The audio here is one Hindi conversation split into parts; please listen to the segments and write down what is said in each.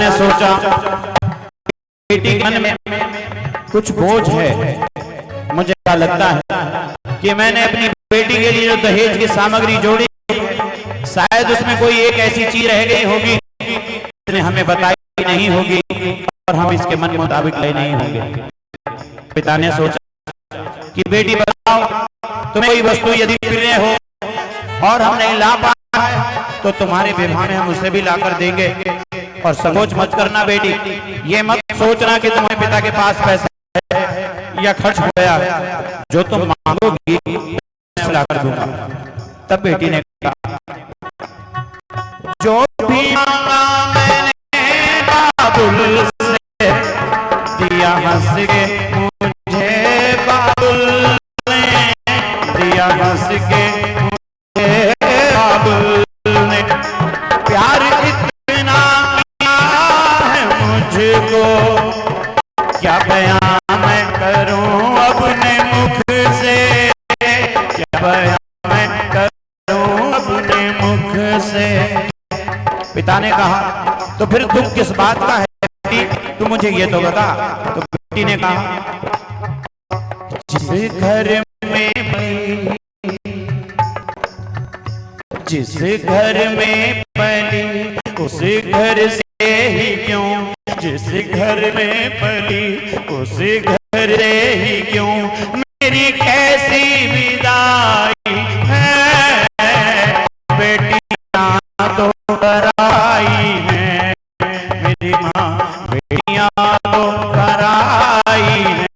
ने सोचा बेटी के मन में कुछ बोझ है। मुझे क्या लगता है कि मैंने अपनी बेटी के लिए जो दहेज की सामग्री जोड़ी, शायद उसमें कोई एक ऐसी चीज रह गई होगी जिसने हमें बताई नहीं होगी और हम इसके मन मुताबिक ले नहीं होंगे। पिता ने सोचा कि बेटी बताओ, तुम्हें कोई वस्तु यदि प्रिय हो और हम नहीं ला पाए तो तुम्हारे विवाह में हम उसे भी लाकर देंगे। और संकोच मत करना बेटी, ये मत सोचना कि तुम्हारे पिता के पास पैसा है या खर्च हो गया, जो तुम मांगोगी मैं लाकर दूंगा। तब बेटी ने कहा, जो भी मांगा मैंने बाबुल से, दिया हंस के मुझे बाबुल ने, दिया हंस के मुझे बाबुल ने। प्यार इतना किया है मुझको, क्या बयां मैं करूं अपने मुख से, क्या बयां मैं करूं अपने मुख से। पिता ने कहा, तो फिर दुख किस बात का है बेटी, तू मुझे ये तो बता। तो बेटी ने कहा, जिस घर में पली, जिस घर में पली उस घर से ही क्यों, जिस घर में पली उस घर से ही क्यों, मेरी कैसी विदाई है, बेटियां तो कराई है, मेरी माँ बेटियां तो कराई है।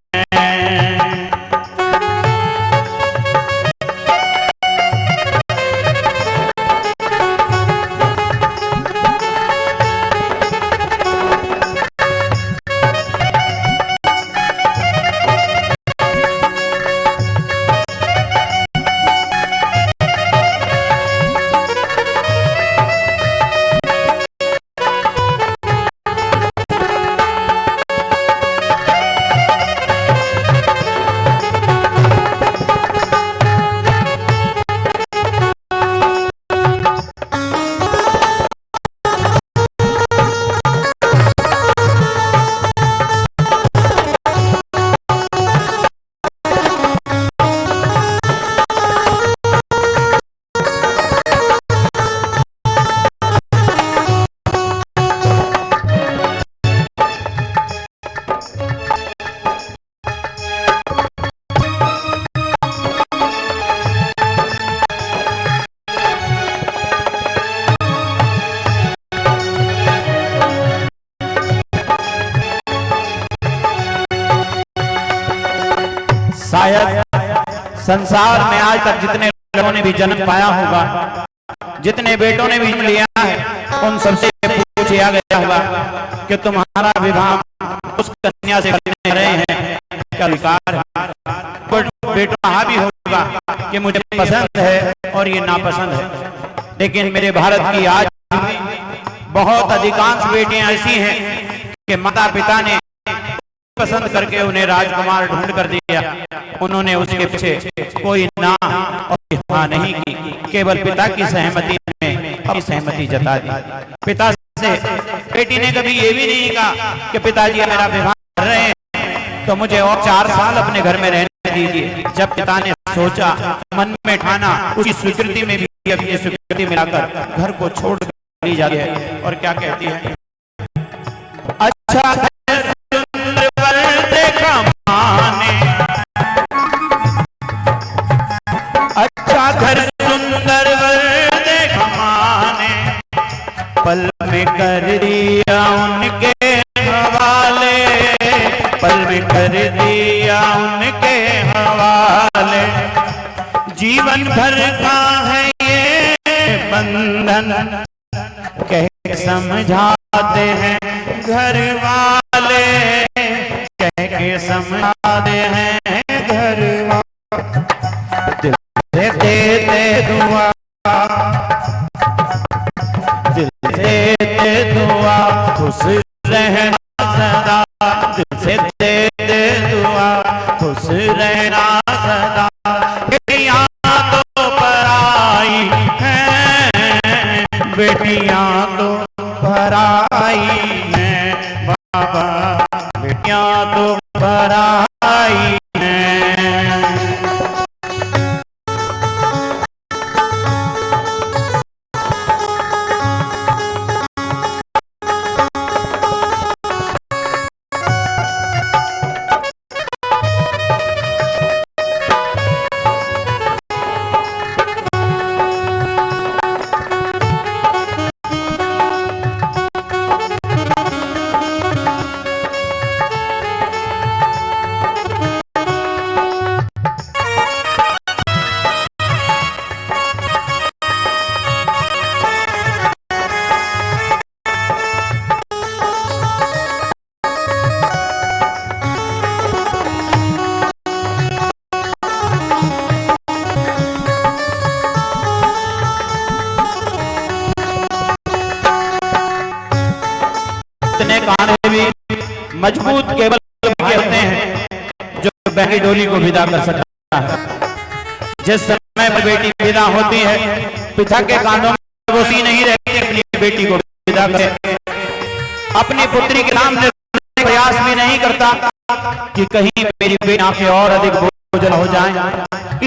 शायद संसार में आज तक जितने लोगों ने भी जन्म पाया होगा, जितने बेटों ने भी जन्म लिया है, उन सबसे पूछा गया होगा कि तुम्हारा विवाह उस कन्या से करने रहे हैं, क्या अधिकार है। बेटा कहा भी होगा कि मुझे पसंद है और ये नापसंद है। लेकिन मेरे भारत की आज बहुत अधिकांश बेटियां ऐसी हैं कि माता पिता ने पसंद करके उन्हें राजकुमार ढूंढ कर दिया, उन्होंने उसके पीछे कोई ना और हाँ नहीं की, केवल पिता की सहमति में अपनी सहमति जता दी। पिता से बेटी ने कभी ये भी नहीं कहा कि पिताजी मेरा विवाह कर रहे हैं तो मुझे और 4 साल अपने घर में रहने दीजिए। जब पिता ने सोचा, मन में ठाना, उसकी स्वीकृति में भी अपनी स्वीकृति मिलाकर घर को छोड़ दी जाती है। और क्या कहती है, अच्छा अच्छा घर सुंदर वर देखा माने, पल में कर दिया उनके हवाले, पल में कर दिया उनके हवाले। जीवन भर का है ये बंधन, कह के समझाते हैं घर वाले, कह के समझाते हैं घर वाले। दिल से देते दुआ, दिल से देते दुआ, खुश रहना सदा, दिल से देते दुआ, खुश रहना सदा। बेटियां तो पराई हैं, बेटियां तो पराई हैं। बेटियां तो पराई हैं। इतने कांधे भी मजबूत केबल के होते हैं जो बहनी डोली को विदा कर सकता है। जिस समय पर बेटी विदा होती है, पिता के कांधों में वो सी नहीं रहती, अपनी बेटी को विदा करे, अपनी पुत्री के सामने प्रयास भी नहीं करता कि कहीं मेरी बेटी आंखें और अधिक बोझल हो जाएं।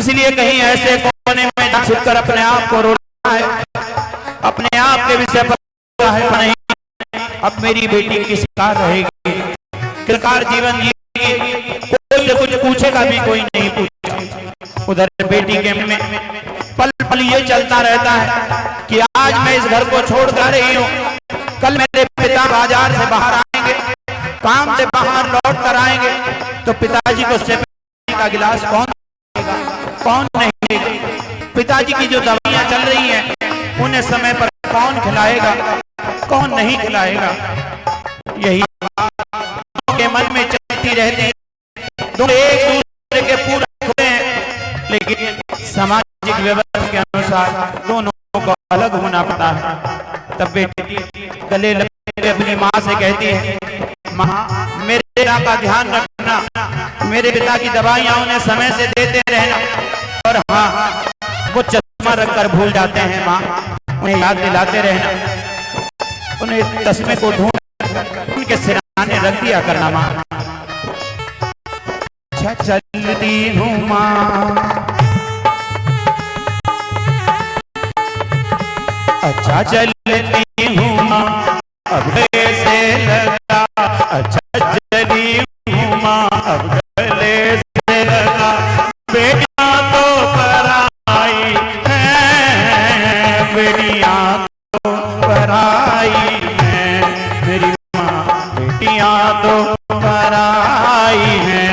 इसलिए कहीं ऐसे कोने में छिपकर अपने आप को रोना है, अपने आप के विषय पर है नहीं, अब मेरी बेटी किस प्रकार रहेगी, किस प्रकार जीवन जिएगी, कोई से कुछ पूछेगा भी कोई नहीं पूछेगा। उधर बेटी के में पल पल ये चलता रहता है कि आज मैं इस घर को छोड़ कर रही हूँ, कल मेरे पिता बाजार से बाहर आएंगे, काम से बाहर लौट कर आएंगे, तो पिताजी को उससे का गिलास कौन देगा, कौन नहीं देगा। पिताजी की जो दवाइयां चल रही हैं उन्हें समय पर कौन खिलाएगा, कौन नहीं खिलाएगा। यही के मन में चलती रहती है। दोनों एक दूसरे के पूरक होते हैं, लेकिन सामाजिक व्यवस्था के अनुसार दोनों को अलग होना पड़ता है। तब बेटी गले लगे अपनी माँ से कहती है, माँ मेरे पिता का ध्यान रखना, मेरे पिता की दवाइयां उन्हें समय से देते रहना। और हाँ, वो चश्मा रखकर भूल जाते हैं माँ, उन्हें याद दिलाते रहना, उन्हें चश्मे को ढूंढ उनके सिराने रख दिया करना माँ। अच्छा चलती हूँ माँ, अच्छा चलती हूँ माँ, अब से लगा, अच्छा चली हूँ माँ, अब गले से लगा, बेटियां तो पराई हैं, बेटियां तो पराई हैं, मेरी माँ बेटियां तो पराई हैं।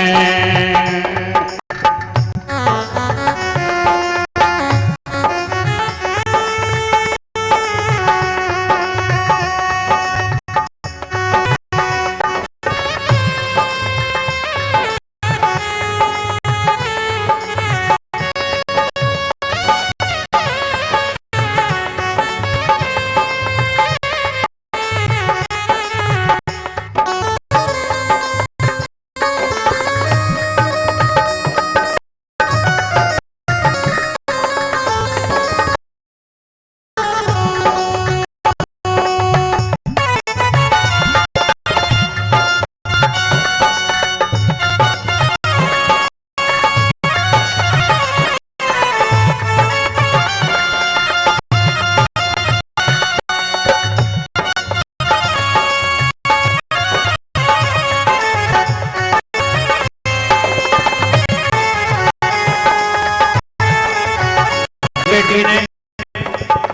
बेटी ने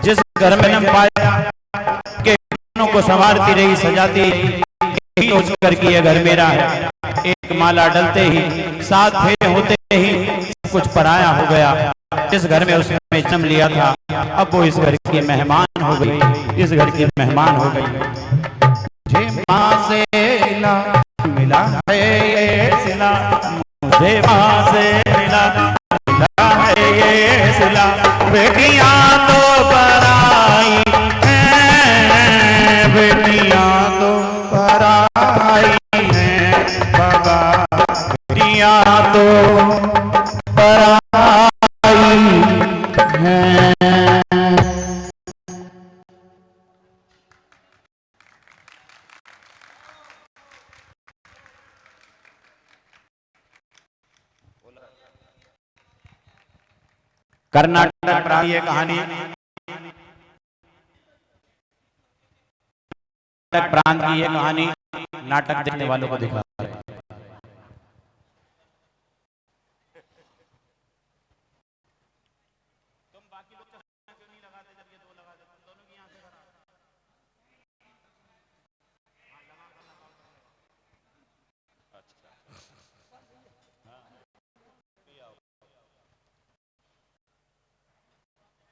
जिस घर में जन्म पाया के दोनों को संवारती रही, सजाती यही सोच कर कि यह घर मेरा है। एक माला डलते ही, 7 फेरे होते ही सब कुछ पराया हो गया। जिस घर में उसने जन्म लिया था, अब वो इस घर की मेहमान हो गई, इस घर की मेहमान हो गई। मुझे माँ से मिला है ये सिला, मुझे माँ से मिला है ये सिला, बेटियां तो पराई हैं, बेटियां तो पराई हैं, बाबा बेटियां तो पराई हैं। कर्नाटक प्रांत की कहानी, कर्नाटक प्रांत की ये कहानी नाटक देखने वालों को दिखा है।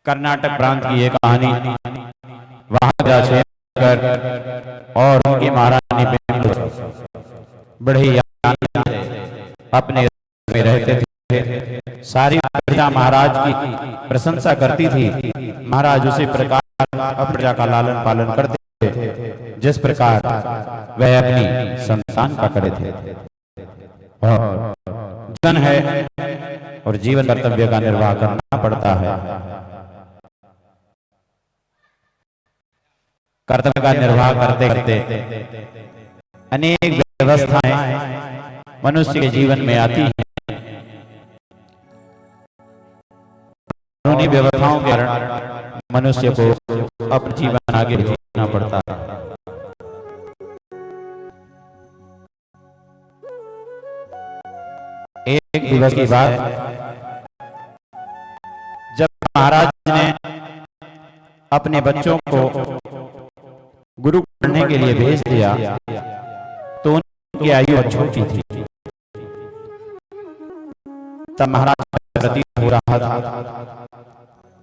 कर्नाटक प्रांत की ये कहानी, वहां जाकर और उनकी महारानी बड़े ही अपने में रहते थे। सारी प्रजा महाराज की प्रशंसा करती थी। महाराज उसी प्रकार प्रजा का लालन पालन करते थे जिस प्रकार वह अपनी संतान का करे थे। और जीवन है और जीवन कर्तव्य का निर्वाह करना पड़ता है। कर्तव्य का निर्वाह करते करते अनेक व्यवस्थाएं मनुष्य के जीवन में आती हैं। उन्हीं व्यवस्थाओं के कारण मनुष्य को अपना जीवन आगे जीना पड़ता है। एक दिवस की बात, जब महाराज ने अपने बच्चों को गुरु पढ़ने के लिए भेज दिया तो उनकी आयु बहुत छोटी थी। तब महाराज प्रतीत हो रहा था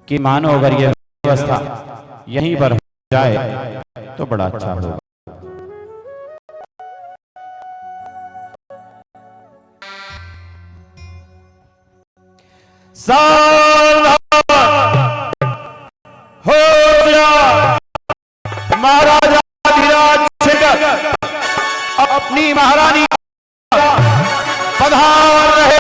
कि मानो अगर यह व्यवस्था यहीं पर हो जाए तो बड़ा अच्छा होगा। हो महाराजा धीराज शेखर अपनी महारानी पधार रहे।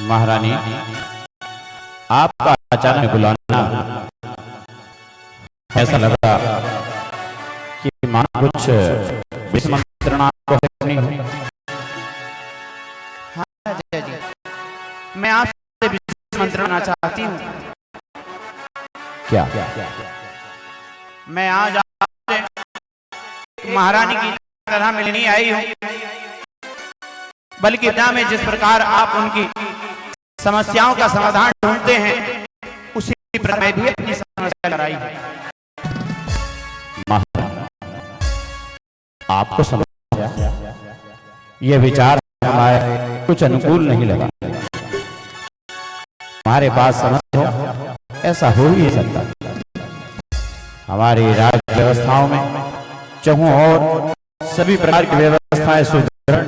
महारानी, आपका अचानक बुलाना ऐसा लगा कि मानो कुछ विस्मंत्रणा करनी हो। हाँ जय जी, मैं आपसे विस्मंत्रणा चाहती हूँ। क्या? मैं आज आपसे महारानी की तरह मिलने आई हूँ, बल्कि में जिस प्रकार आप उनकी समस्याओं का समाधान ढूंढते हैं उसी प्रकार मैं भी अपनी समस्या लड़ाई है। आपको समझा यह विचार हमारे कुछ अनुकूल नहीं लगा। हमारे पास समझ ऐसा हो ही सकता। हमारी राज्य व्यवस्थाओं में चाहूं और सभी प्रकार की व्यवस्थाएं सुदृढ़,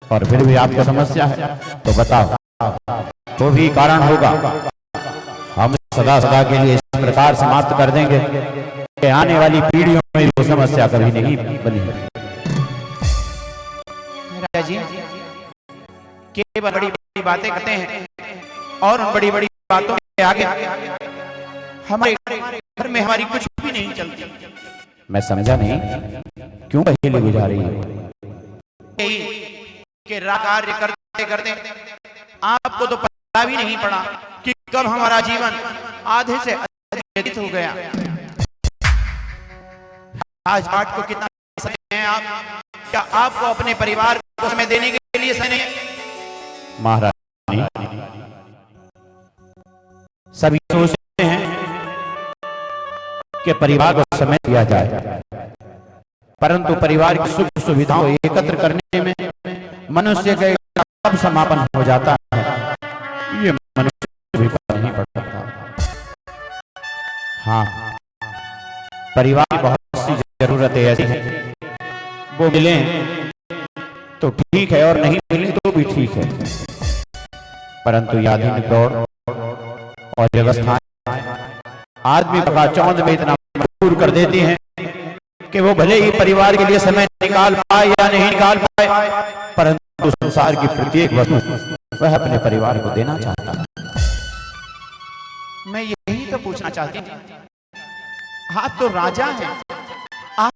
और फिर भी आपको समस्या है तो बताओ, तो भी कारण होगा। हम सदा सदा के लिए इस प्रकार समाप्त कर देंगे कि आने वाली पीढ़ियों में वो समस्या कभी नहीं बनी। राजा जी केवल बड़ी बड़ी बातें करते हैं और उन बड़ी बड़ी बातों के आगे हमारे घर में हमारी कुछ भी नहीं चलती। मैं समझा नहीं, क्यों पहले बुझा रही है कि कार्य करते करते आपको तो पता भी नहीं पड़ा कि कब हमारा जीवन आधे से अधिक व्यतीत हो गया। आज पाठ को कितना समय है आप? क्या आपको अपने परिवार को समय देने के लिए समय नहीं? महाराज सभी सोचते हैं कि परिवार को समय दिया जाए, परंतु परिवार की सुख सुविधाओं को एकत्र करने में मनुष्य का कब समापन हो जाता है, ये मनुष्य भी पता नहीं पड़ता। हाँ, परिवार की बहुत सी जरूरतें ऐसी हैं, वो मिले तो ठीक है और नहीं मिले तो भी ठीक है, परंतु ये आधुनिक दौड़ और व्यवस्था आदमी का चौंध में इतना मजबूर कर देती हैं कि वो भले ही परिवार के लिए समय निकाल पाए या नहीं निकाल पाए, परंतु संसार की प्रत्येक वस्तु वह अपने परिवार को देना चाहता है। मैं यही तो पूछना चाहती हूँ, आप तो राजा हैं, आप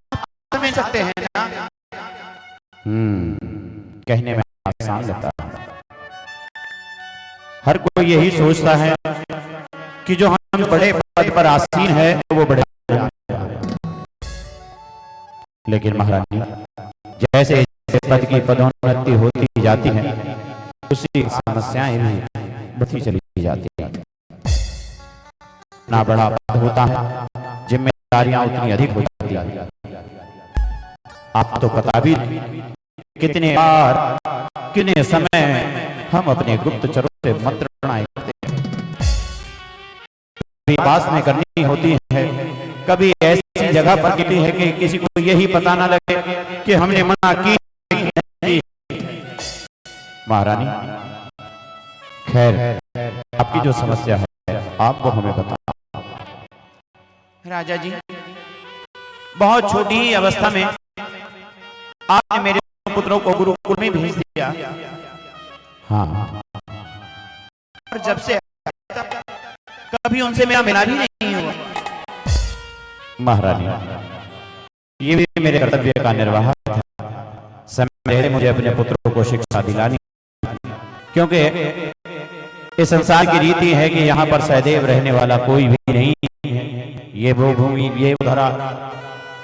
समझ सकते हैं ना? कहने में आसान लगता है, हर कोई यही सोचता है कि जो हम बड़े पद पर आसीन है तो वो बड़े, लेकिन महारानी जैसे पद की पदोन्नति होती जाती है उसी समस्याएं भी बढ़ती चली जाती है। ना बड़ा पद होता है, जिम्मेदारियां उतनी अधिक हो जाती है। आप तो पता भी कितने बार कितने समय हम अपने गुप्तचरों से मंत्रणाएं करते हैं, कभी पास में करनी होती है, कभी ऐसी जगह पर गिरती है कि किसी को यही पता ना लगे कि हमने मना की। महारानी खैर, आपकी जो समस्या है आप वो हमें बताओ। राजा जी, बहुत छोटी अवस्था में आपने मेरे पुत्रों को गुरुकुल में भेज दिया। हाँ, और जब से कभी उनसे मेरा मिला भी नहीं हुआ। महारानी, ये भी मेरे कर्तव्य का निर्वाह था। समय मुझे अपने पुत्रों को शिक्षा दिलानी, क्योंकि इस संसार की रीति है कि यहाँ पर सदैव रहने वाला कोई भी नहीं है। ये वो भूमि, ये धरा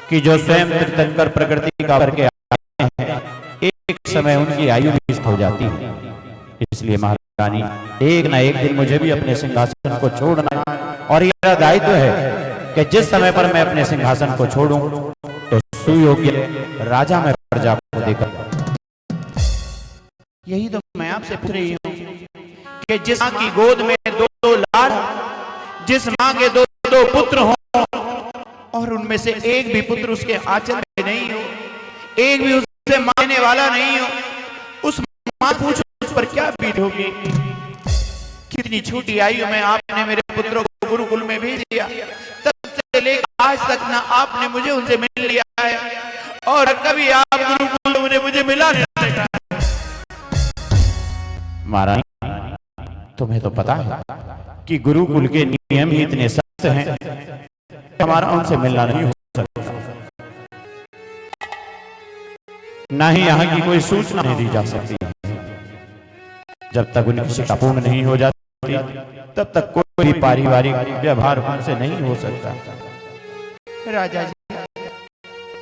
कि जो स्वयं कीर्तन कर प्रकृति का करके आते हैं, एक समय उनकी आयु भी हो जाती है। इसलिए महारानी, एक ना एक दिन मुझे भी अपने सिंहासन को छोड़ना, और यह दायित्व है कि जिस समय पर मैं अपने सिंहासन को छोड़ूं तो सुयोग्य राजा में प्रजा को देकर। यही तो मैं आपसे पूछ रही हूँ कि जिस माँ की गोद में दो लाल, जिस माँ के दो पुत्र हों और उनमें से एक भी पुत्र उसके आंचल में नहीं हो, एक भी उसे मारने वाला नहीं हो, उस माँ पूछो उस पर क्या पीड़ होगी। कितनी छोटी आयु में आपने मेरे पुत्रों को गुरुकुल में भेज दिया, तब से लेकर आज तक ना आपने मुझे उनसे मिल लिया है और कभी आप गुरुकुल में मुझे मिला नहीं देखा। महारानी, तुम्हें तो पता है कि गुरुकुल के नियम ही इतने सख्त हैं, हमारा उनसे मिलना नहीं हो सकता, ना ही यहाँ की कोई सूचना नहीं दी जा सकती। जब तक उनकी शिक्षा पूर्ण नहीं हो जाती तब तक कोई भी पारिवारिक व्यवहार उनसे नहीं हो सकता। राजा जी,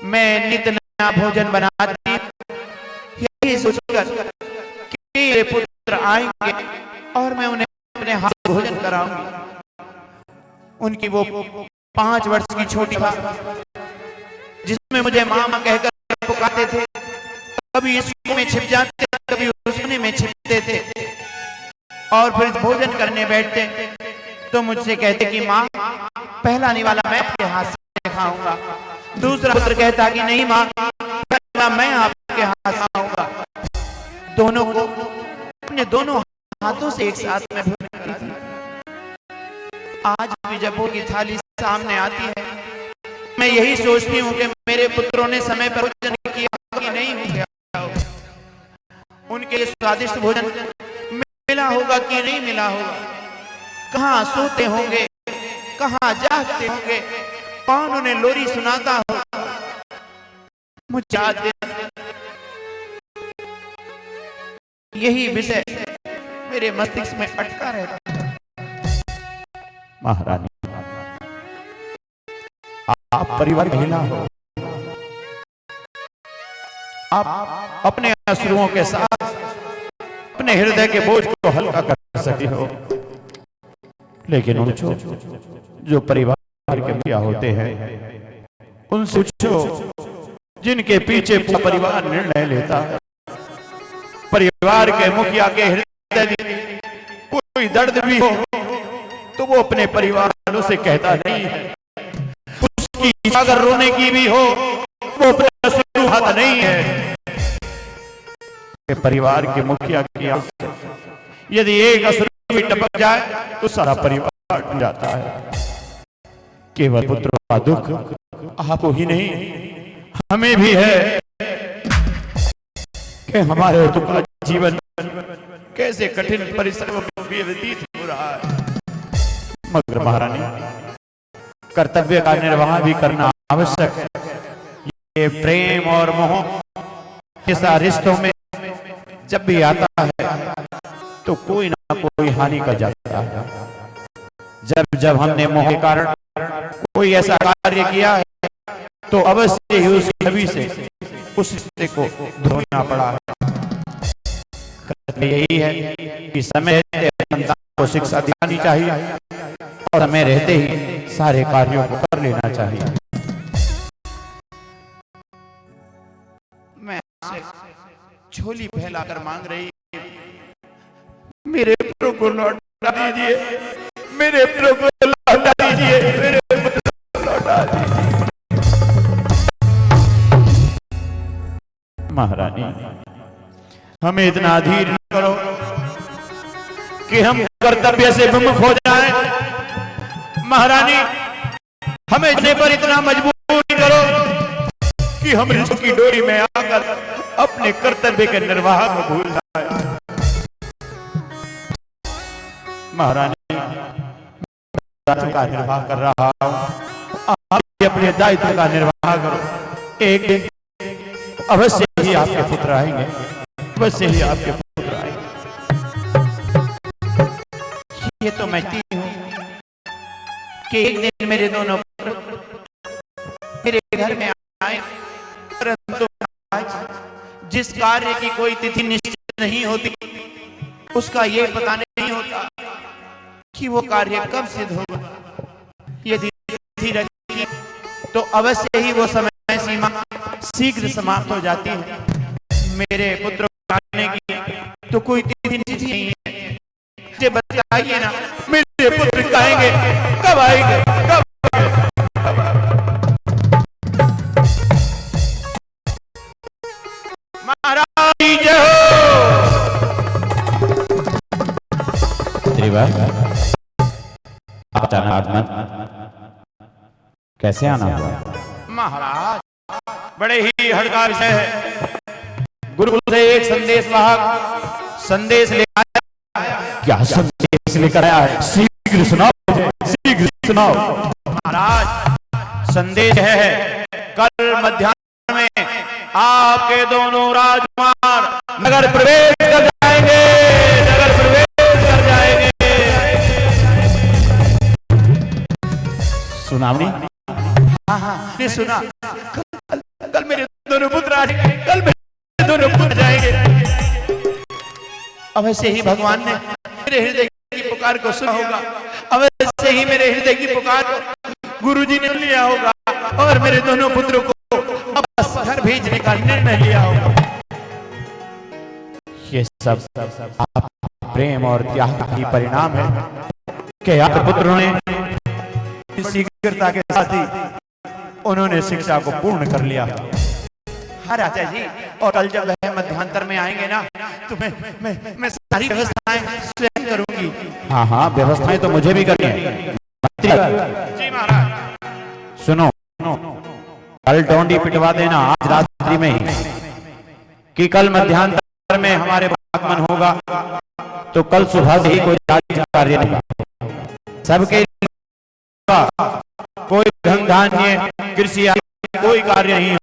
मैं नित नया भोजन बनाती यही सोचकर कि मेरे पुत्र आएंगे और मैं उन्हें अपने हाथ भोजन कराऊंगी। उनकी वो 5 वर्ष की छोटी था जिसमें मुझे मामा कहकर पुकारते थे, कभी स्कूल में छिप जाते, कभी उसने में छिपते थे, और फिर भोजन करने बैठते तो मुझसे कहते कि माँ, पहला निवाला मैं आपके हाथ से खाऊंगा। दूसरा पुत्र कहता कि नहीं माँ, मैं आपके हाथ से खाऊंगा। दोनों को अपने दोनों हाथों से एक साथ में भोजन करती थी। आज भी जब वो की थाली सामने आती है, मैं यही सोचती हूँ कि मेरे पुत्रों ने समय पर भोजन किया कि नहीं हो गया, उनके लिए स्वादिष्ट भोजन मिला होगा कि नहीं मिला होगा, कहाँ सोते होंगे, कहाँ जागते होंगे, कौन उन्हें लोरी सुनाता होगा। मुझे याद है, यही विषय मेरे मस्तिष्क में अटका रहता है। महारानी, आप परिवार की महिला हो, आप अपने अश्रुओं के साथ अपने हृदय के बोझ को हल्का कर सकती हो, लेकिन उन जो परिवार के मुखिया होते हैं उनसे पूछो, जिनके पीछे पूरा परिवार निर्णय लेता है। परिवार के मुखिया के हृदय में कोई दर्द भी हो तो वो अपने परिवार वालों से कहता नहीं है। उसकी अगर रोने की भी हो वो अपना आंसू बहाता नहीं है। परिवार के मुखिया की आंसू यदि एक अश्रु भी टपक जाए तो सारा परिवार टूट जाता है। केवल पुत्र का दुख आपको ही नहीं हमें भी है कि हमारे दुख का जीवन कैसे कठिन परिश्रम में व्यतीत हो रहा है। मगर महारानी, कर्तव्य का निर्वाह भी करना आवश्यक है। ये प्रेम और मोह ऐसा रिश्तों में जब भी आता है तो कोई ना कोई हानि कर जाता है। जब जब हमने मोह के कारण कोई ऐसा कार्य किया है तो अवश्य ही उस छवि से उस रिश्ते को धोना पड़ा है। यही है कि समय रहते संतान को शिक्षा दिलानी चाहिए और समय रहते ही सारे कार्यों को कर लेना चाहिए। मैं झोली फैलाकर मांग रही, मेरे पुत्र को लौटा दीजिए, मेरे पुत्र को लौटा दीजिए, मेरे पुत्र को लौटा दीजिए। महारानी, हमें इतना अधीर न करो कि हम कर्तव्य से विमुख हो जाएं। महारानी, हमें इतने पर इतना मजबूर नहीं करो कि हम रिश्तों की डोरी में आकर अपने कर्तव्य के निर्वाह को भूल जाएं। महारानी, दायित्व का निर्वाह कर रहा हूं, आप अपने दायित्व का निर्वाह करो। एक दिन अवश्य ही आपके पुत्र आएंगे, अवश्य ही आपके पुत्र आएंगे। ये तो मैं चाहती हूं कि एक दिन मेरे दोनों पुत्र मेरे घर में आए, परंतु जिस कार्य की कोई तिथि निश्चित नहीं होती उसका ये पता नहीं होता कि वो कार्य कब सिद्ध होगा। यदि तिथि रखी तो अवश्य ही वो समय सीमा शीघ्र समाप्त हो जाती है। मेरे पुत्र आने की तो कोई तिथि निश्चित नहीं है। मुझे बताइए ना, मेरे पुत्र कहेंगे कब आएंगे, कब महाराज जय हो। कैसे आना हुआ महाराज? बड़े ही हड़का विषय है। गुरुकुल से एक संदेश वाहक संदेश ले आया। क्या संदेश लेकर आया है? शीघ्र सुनाओ, शीघ्र सुनाओ। महाराज, संदेश है कल मध्याह्न में आपके दोनों राजकुमार नगर प्रवेश कर जाएंगे, नगर प्रवेश कर जाएंगे। सुनावनी? हाँ हाँ, ने सुना। कल मेरे दोनों पुत्र आएंगे, कल मेरे दोनों पुत्र जाएंगे। अवश्य ही भगवान ने मेरे हृदय की पुकार को सुना होगा, अवश्य ही मेरे हृदय की पुकार को गुरुजी ने लिया होगा और मेरे दोनों पुत्रों को वापस घर भेजने का निर्णय लिया होगा। ये सब आप प्रेम और त्याग की परिणाम है कि आप पुत्रों ने शीघ्रता के साथ ही उन्होंने शिक्षा को पूर्ण कर लिया। हाँ राजा जी, और कल जब वह मध्यांतर में आएंगे ना तो मैं सारी व्यवस्थाएं स्वयं करूंगी। हाँ हाँ, व्यवस्थाएं तो मुझे भी करनी है। जी महाराज। सुनो, कल डोंडी पिटवा देना आज रात्रि में ही कि कल मध्यांतर में हमारे आगमन होगा तो कल सुबह से ही कोई कार्य नहीं। सबके कोई धन धान्य कृषि कोई कार्य नहीं